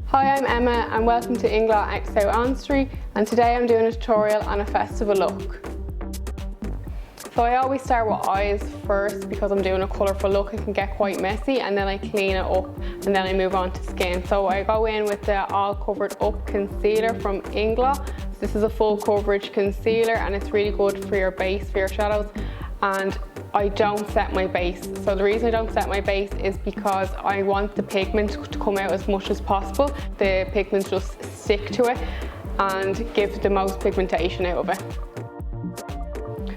Hi, I'm Emma and welcome to Inglot on Street, and today I'm doing a tutorial on a festival look. So I always start with eyes first because I'm doing a colourful look. It can get quite messy, and then I clean it up and then I move on to skin. So I go in with the All Covered Up concealer from Inglot. This is a full coverage concealer and it's really good for your base, for your shadows. And I don't set my base. So the reason I don't set my base is because I want the pigment to come out as much as possible. The pigments just stick to it and give the most pigmentation out of it.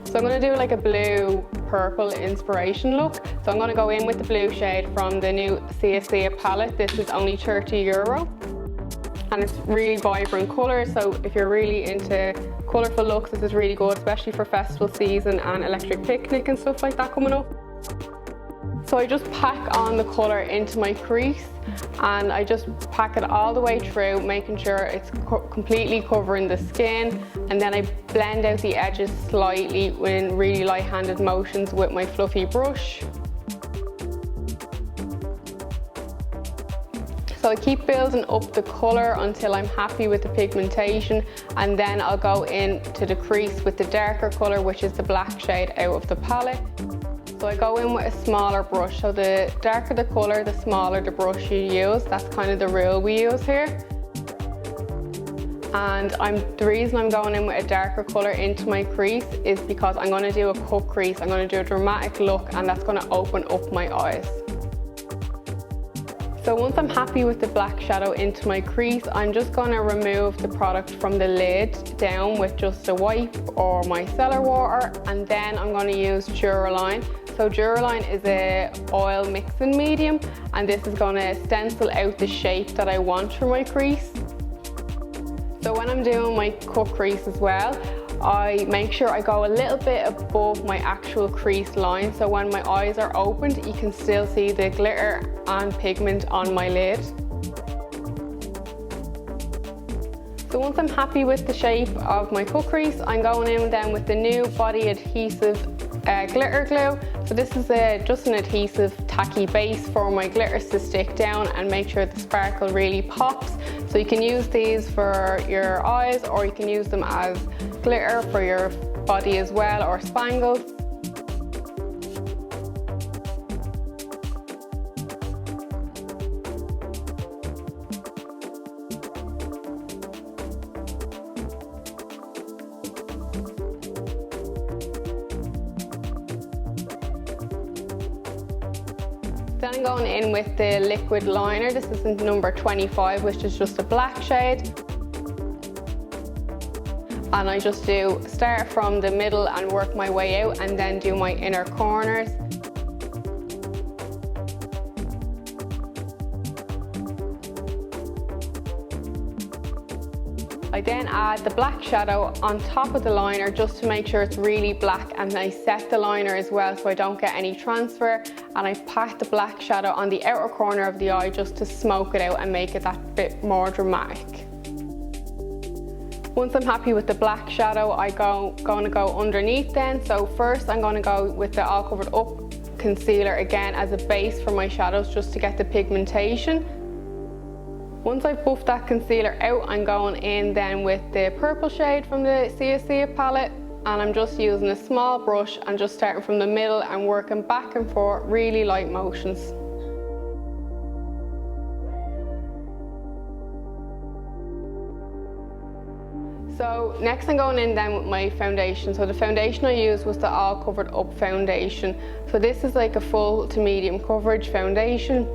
So I'm going to do like a blue purple inspiration look. So I'm going to go in with the blue shade from the new CSC palette. This is only €30 and it's really vibrant colours. So if you're really into colourful looks, this is really good, especially for festival season and electric picnic and stuff like that coming up. So I just pack on the colour into my crease and I just pack it all the way through, making sure it's completely covering the skin, and then I blend out the edges slightly in really light-handed motions with my fluffy brush. So I keep building up the colour until I'm happy with the pigmentation, and then I'll go into the crease with the darker colour, which is the black shade out of the palette. So I go in with a smaller brush. So the darker the colour, the smaller the brush you use. That's kind of the rule we use here. And the reason I'm going in with a darker colour into my crease is because I'm going to do a cut crease. I'm going to do a dramatic look, and that's going to open up my eyes. So once I'm happy with the black shadow into my crease, I'm just going to remove the product from the lid down with just a wipe or my cellar water, and then I'm going to use Duraline. So Duraline is a oil mixing medium, and this is going to stencil out the shape that I want for my crease. So when I'm doing my cut crease as well, I make sure I go a little bit above my actual crease line, so when my eyes are opened you can still see the glitter and pigment on my lid. So once I'm happy with the shape of my cut crease, I'm going in then with the new Body Adhesive glitter glue. So this is just an adhesive tacky base for my glitters to stick down and make sure the sparkle really pops. So you can use these for your eyes, or you can use them as glitter for your body as well, or spangles. Then I'm going in with the liquid liner. This is in number 25, which is just a black shade. And I just start from the middle and work my way out, and then do my inner corners. I then add the black shadow on top of the liner just to make sure it's really black, and I set the liner as well so I don't get any transfer, and I pack the black shadow on the outer corner of the eye just to smoke it out and make it that bit more dramatic. Once I'm happy with the black shadow, I'm going to go underneath then. So first I'm going to go with the All Covered Up concealer again as a base for my shadows, just to get the pigmentation. Once I've buffed that concealer out, I'm going in then with the purple shade from the CSC palette, and I'm just using a small brush and just starting from the middle and working back and forth, really light motions. So next I'm going in then with my foundation. So the foundation I used was the All Covered Up foundation. So this is like a full to medium coverage foundation,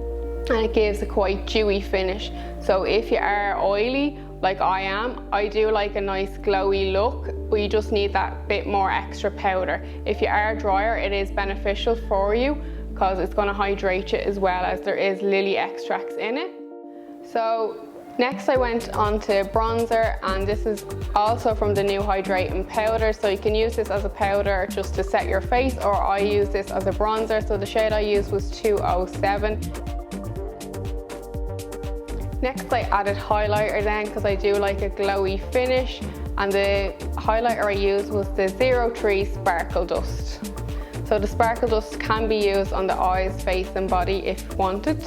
and it gives a quite dewy finish. So if you are oily like I am, I do like a nice glowy look, but you just need that bit more extra powder. If you are drier, it is beneficial for you because it's going to hydrate you as well, as there is lily extracts in it. So next I went on to bronzer, and this is also from the new hydrating powder. So you can use this as a powder just to set your face, or I use this as a bronzer. So the shade I used was 207. Next I added highlighter then, because I do like a glowy finish, and the highlighter I used was the 03 Sparkle Dust. So the sparkle dust can be used on the eyes, face and body if wanted.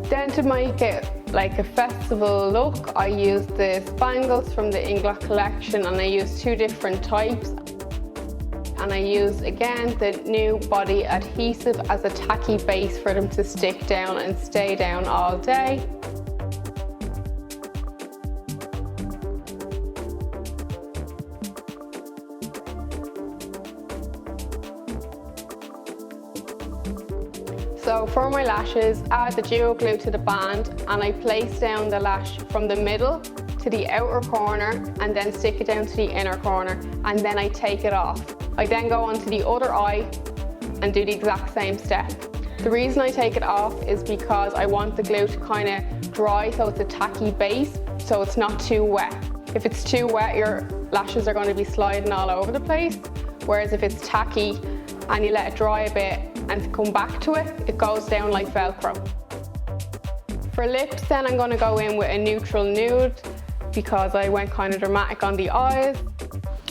Then to make it like a festival look, I used the spangles from the Inglot collection, and I used 2 different types. And I used again the new body adhesive as a tacky base for them to stick down and stay down all day. So for my lashes, add the duo glue to the band, and I place down the lash from the middle to the outer corner and then stick it down to the inner corner, and then I take it off. I then go on to the other eye and do the exact same step. The reason I take it off is because I want the glue to kind of dry so it's a tacky base, so it's not too wet. If it's too wet, your lashes are going to be sliding all over the place, whereas if it's tacky and you let it dry a bit and come back to it, it goes down like Velcro. For lips then, I'm going to go in with a neutral nude because I went kind of dramatic on the eyes.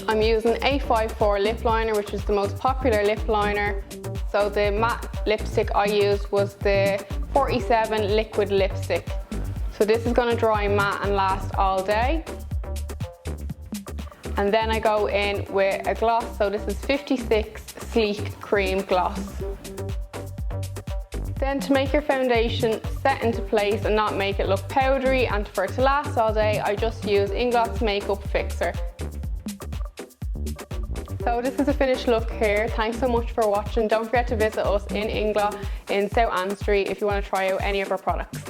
I'm using A54 lip liner, which is the most popular lip liner. So the matte lipstick I used was the 47 liquid lipstick. So this is going to dry matte and last all day. And then I go in with a gloss, so this is 56 Sleek Cream Gloss. Then to make your foundation set into place and not make it look powdery and for it to last all day, I just use Inglot's Makeup Fixer. So this is a finished look here. Thanks so much for watching. Don't forget to visit us in Inglot in South Ann Street if you want to try out any of our products.